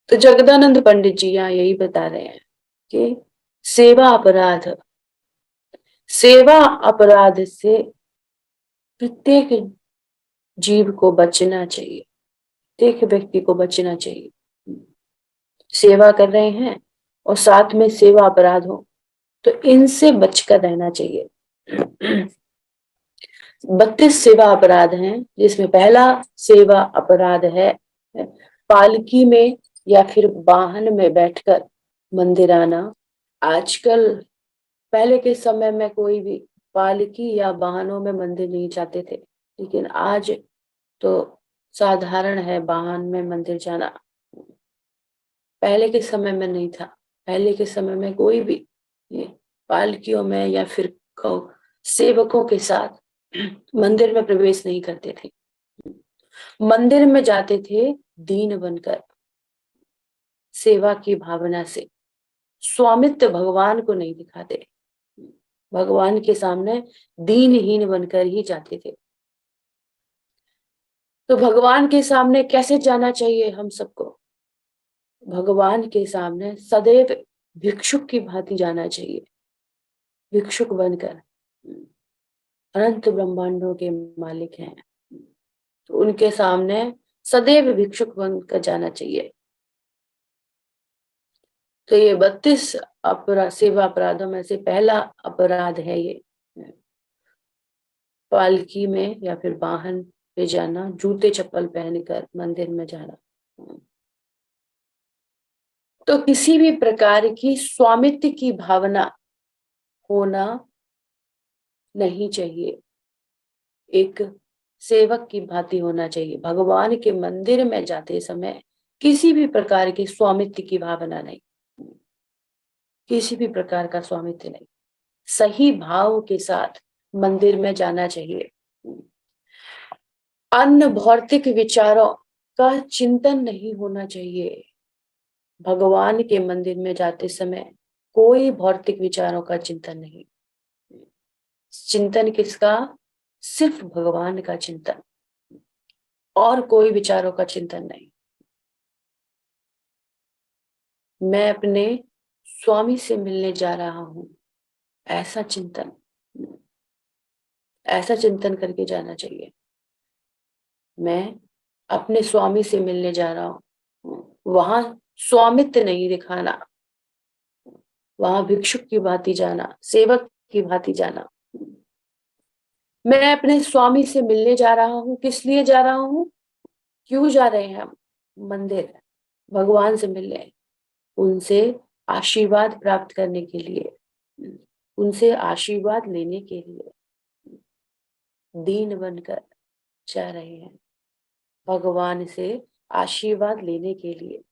तो जगदानंद पंडित जी यहाँ यही बता रहे हैं कि सेवा अपराध, सेवा अपराध से प्रत्येक जीव को बचना चाहिए, प्रत्येक व्यक्ति को बचना चाहिए। सेवा कर रहे हैं और साथ में सेवा अपराध हो तो इनसे बचकर रहना चाहिए। 32 सेवा अपराध हैं, जिसमें पहला सेवा अपराध है पालकी में या फिर वाहन में बैठकर मंदिर आना। आजकल, पहले के समय में कोई भी पालकी या वाहनों में मंदिर नहीं जाते थे, लेकिन आज तो साधारण है वाहन में मंदिर जाना। पहले के समय में नहीं था। पहले के समय में कोई भी पालकियों में या फिर सेवकों के साथ मंदिर में प्रवेश नहीं करते थे। मंदिर में जाते थे दीन बनकर, सेवा की भावना से। स्वामित्व भगवान को नहीं दिखाते, भगवान के सामने दीनहीन बनकर ही जाते थे। तो भगवान के सामने कैसे जाना चाहिए हम सबको? भगवान के सामने सदैव भिक्षुक की भांति जाना चाहिए, भिक्षुक बनकर। अनंत ब्रह्मांडों के मालिक हैं, तो उनके सामने सदैव भिक्षुक बनकर जाना चाहिए। तो ये 32 सेवा अपराधों में से पहला अपराध है ये, पालकी में या फिर वाहन पे जाना, जूते चप्पल पहनकर मंदिर में जाना। तो किसी भी प्रकार की स्वामित्व की भावना होना नहीं चाहिए, एक सेवक की भांति होना चाहिए। भगवान के मंदिर में जाते समय किसी भी प्रकार की स्वामित्व की भावना नहीं, किसी भी प्रकार का स्वामित्व नहीं, सही भाव के साथ मंदिर में जाना चाहिए। अन्य भौतिक विचारों का चिंतन नहीं होना चाहिए। भगवान के मंदिर में जाते समय कोई भौतिक विचारों का चिंतन नहीं। चिंतन किसका? सिर्फ भगवान का चिंतन, और कोई विचारों का चिंतन नहीं। मैं अपने स्वामी से मिलने जा रहा हूं, ऐसा चिंतन, ऐसा चिंतन करके जाना चाहिए। मैं अपने स्वामी से मिलने जा रहा हूं, वहां स्वामित्व नहीं दिखाना, वहां भिक्षुक की भांति जाना, सेवक की भांति जाना। मैं अपने स्वामी से मिलने जा रहा हूं, किस लिए जा रहा हूं? क्यों जा रहे हैं हम? मंदिर, भगवान से मिलने, उनसे आशीर्वाद प्राप्त करने के लिए, उनसे आशीर्वाद लेने के लिए दीन बनकर जा रहे हैं, भगवान से आशीर्वाद लेने के लिए।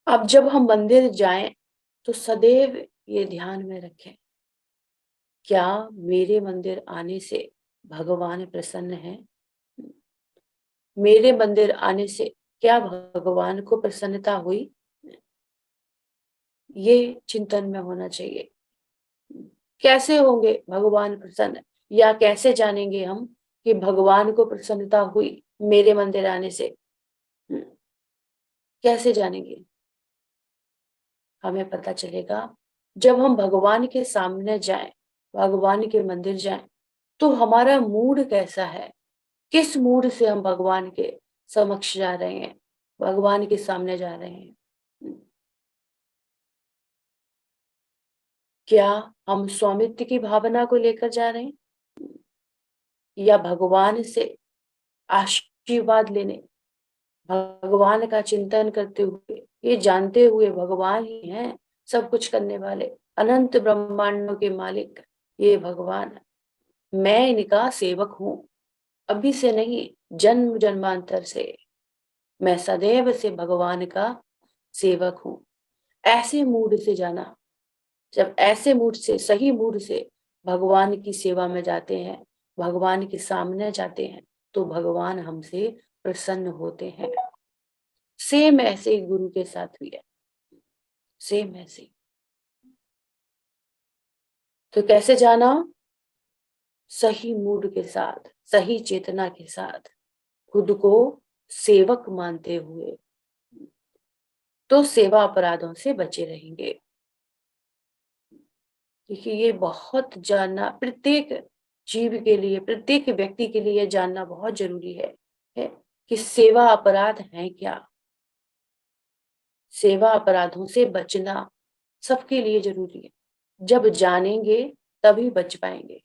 अब जब हम मंदिर जाएं तो सदैव ये ध्यान में रखें, क्या मेरे मंदिर आने से भगवान प्रसन्न है? मेरे मंदिर आने से क्या भगवान को प्रसन्नता हुई? ये चिंतन में होना चाहिए। कैसे होंगे भगवान प्रसन्न, या कैसे जानेंगे हम कि भगवान को प्रसन्नता हुई मेरे मंदिर आने से? कैसे जानेंगे? हमें पता चलेगा जब हम भगवान के सामने जाएं, भगवान के मंदिर जाएं, तो हमारा मूड कैसा है, किस मूड से हम भगवान के समक्ष जा रहे हैं, भगवान के सामने जा रहे हैं। क्या हम स्वामित्व की भावना को लेकर जा रहे हैं, या भगवान से आशीर्वाद लेने, भगवान का चिंतन करते हुए, ये जानते हुए भगवान ही हैं सब कुछ करने वाले, अनंत ब्रह्मांडों के मालिक ये भगवान, मैं इनका सेवक हूं, अभी से नहीं, जन्म जन्मांतर से मैं सदैव से भगवान का सेवक हूं। ऐसे मूड से जाना, जब ऐसे मूड से, सही मूड से भगवान की सेवा में जाते हैं, भगवान के सामने जाते हैं, तो भगवान हमसे प्रसन्न होते हैं। सेम ऐसे ही गुरु के साथ भी है, सेम ऐसे। तो कैसे जाना? सही मूड के साथ, सही चेतना के साथ, खुद को सेवक मानते हुए तो सेवा अपराधों से बचे रहेंगे। देखिए, ये बहुत जानना प्रत्येक जीव के लिए, प्रत्येक व्यक्ति के लिए जानना बहुत जरूरी है कि सेवा अपराध है क्या। सेवा अपराधों से बचना सबके लिए जरूरी है। जब जानेंगे तभी बच पाएंगे।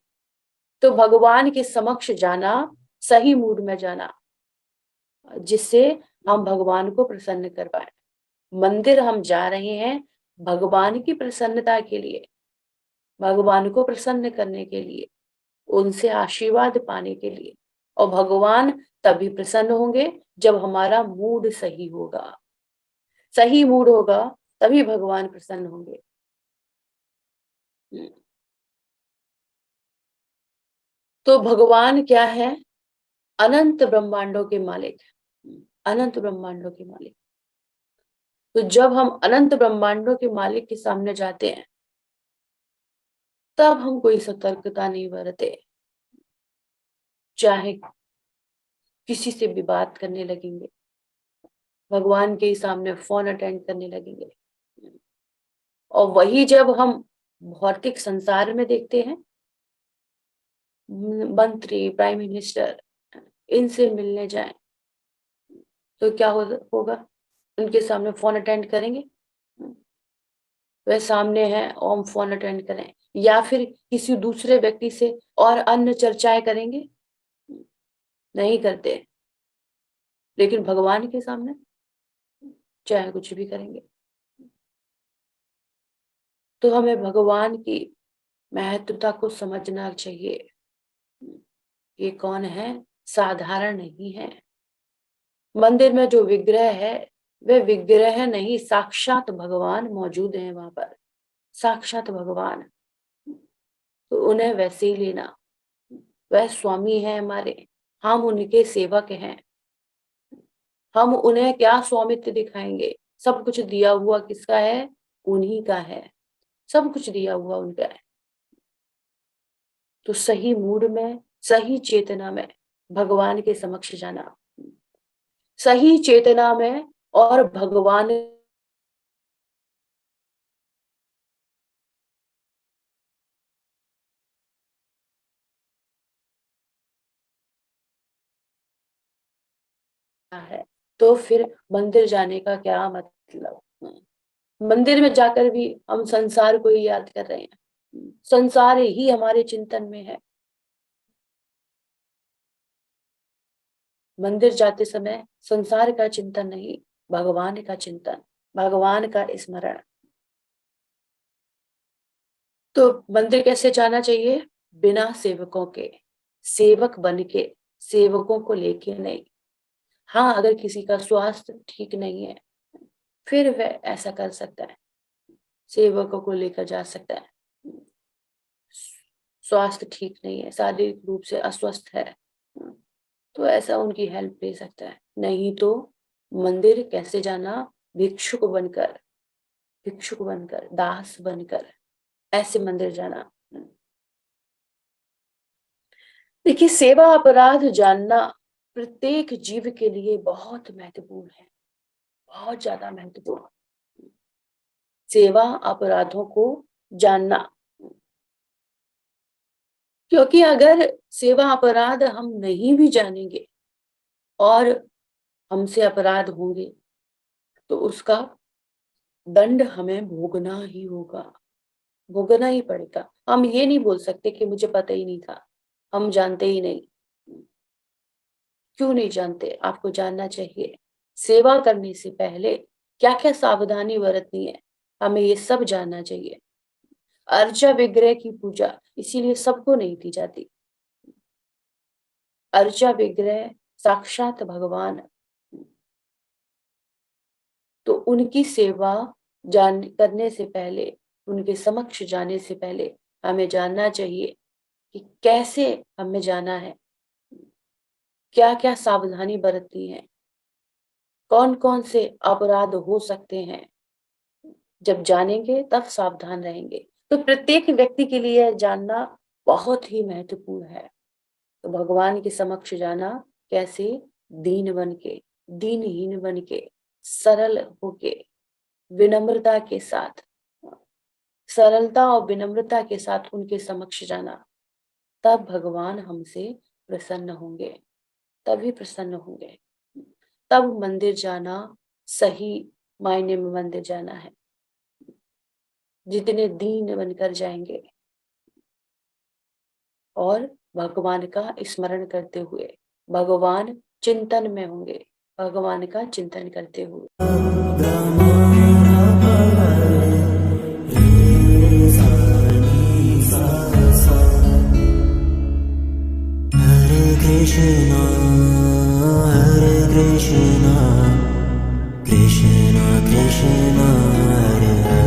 तो भगवान के समक्ष जाना, सही मूड में जाना, जिससे हम भगवान को प्रसन्न कर पाए। मंदिर हम जा रहे हैं भगवान की प्रसन्नता के लिए, भगवान को प्रसन्न करने के लिए, उनसे आशीर्वाद पाने के लिए। और भगवान तभी प्रसन्न होंगे जब हमारा मूड सही होगा। सही मूड होगा तभी भगवान प्रसन्न होंगे। तो भगवान क्या है? अनंत ब्रह्मांडों के मालिक, अनंत ब्रह्मांडों के मालिक। तो जब हम अनंत ब्रह्मांडों के मालिक के सामने जाते हैं, तब हम कोई सतर्कता नहीं बरते, चाहे किसी से भी बात करने लगेंगे, भगवान के ही सामने फोन अटेंड करने लगेंगे। और वही जब हम भौतिक संसार में देखते हैं, मंत्री, प्राइम मिनिस्टर, इनसे मिलने जाएं, तो क्या होगा? उनके सामने फोन अटेंड करेंगे? वह सामने है, ओम फोन अटेंड करें, या फिर किसी दूसरे व्यक्ति से और अन्य चर्चाएं करेंगे? नहीं करते। लेकिन भगवान के सामने चाहे कुछ भी करेंगे। तो हमें भगवान की महत्वता को समझना चाहिए। ये कौन है? साधारण नहीं है। मंदिर में जो विग्रह है, वे विग्रह नहीं, साक्षात भगवान मौजूद हैं वहां पर, साक्षात भगवान। तो उन्हें वैसे ही लेना। वह स्वामी है हमारे, हम उनके सेवक हैं। हम उन्हें क्या स्वामित्व दिखाएंगे? सब कुछ दिया हुआ किसका है? उन्हीं का है। सब कुछ दिया हुआ उनका है। तो सही मूड में, सही चेतना में भगवान के समक्ष जाना, सही चेतना में, और भगवान है। तो फिर मंदिर जाने का क्या मतलब? मंदिर में जाकर भी हम संसार को ही याद कर रहे हैं, संसार ही हमारे चिंतन में है। मंदिर जाते समय संसार का चिंतन नहीं, भगवान का चिंतन, भगवान का स्मरण। तो मंदिर कैसे जाना चाहिए? बिना सेवकों के, सेवक बन के, सेवकों को लेके नहीं। हाँ, अगर किसी का स्वास्थ्य ठीक नहीं है, फिर वह ऐसा कर सकता है, सेवकों को लेकर जा सकता है। स्वास्थ्य ठीक नहीं है, शारीरिक रूप से अस्वस्थ है, तो ऐसा उनकी हेल्प ले सकता है। नहीं तो मंदिर कैसे जाना? भिक्षुक बनकर, भिक्षुक बनकर, दास बनकर, ऐसे मंदिर जाना। देखिए, सेवा अपराध जानना प्रत्येक जीव के लिए बहुत महत्वपूर्ण है, बहुत ज्यादा महत्वपूर्ण। सेवा अपराधों को जानना, क्योंकि अगर सेवा अपराध हम नहीं भी जानेंगे और हमसे अपराध होंगे, तो उसका दंड हमें भोगना ही होगा, भोगना ही पड़ेगा। हम ये नहीं बोल सकते कि मुझे पता ही नहीं था, हम जानते ही नहीं। क्यों नहीं जानते? आपको जानना चाहिए। सेवा करने से पहले क्या क्या सावधानी बरतनी है, हमें ये सब जानना चाहिए। अर्चा विग्रह की पूजा इसीलिए सबको नहीं दी जाती। अर्चा विग्रह साक्षात भगवान, तो उनकी सेवा जान करने से पहले, उनके समक्ष जाने से पहले हमें जानना चाहिए कि कैसे हमें जाना है, क्या क्या सावधानी बरतनी है, कौन कौन से अपराध हो सकते हैं। जब जानेंगे तब सावधान रहेंगे। तो प्रत्येक व्यक्ति के लिए जानना बहुत ही महत्वपूर्ण है। तो भगवान के समक्ष जाना कैसे? दीन बन के, दीनहीन बन के, सरल होके, विनम्रता के साथ, सरलता और विनम्रता के साथ उनके समक्ष जाना, तब भगवान हमसे प्रसन्न होंगे, तभी प्रसन्न होंगे। तब मंदिर जाना सही मायने में मंदिर जाना है। जितने दीन बनकर जाएंगे और भगवान का स्मरण करते हुए, भगवान चिंतन में होंगे, भगवान का चिंतन करते हुए। Krishna, Hare Krishna, Krishna Krishna, Hare Hare.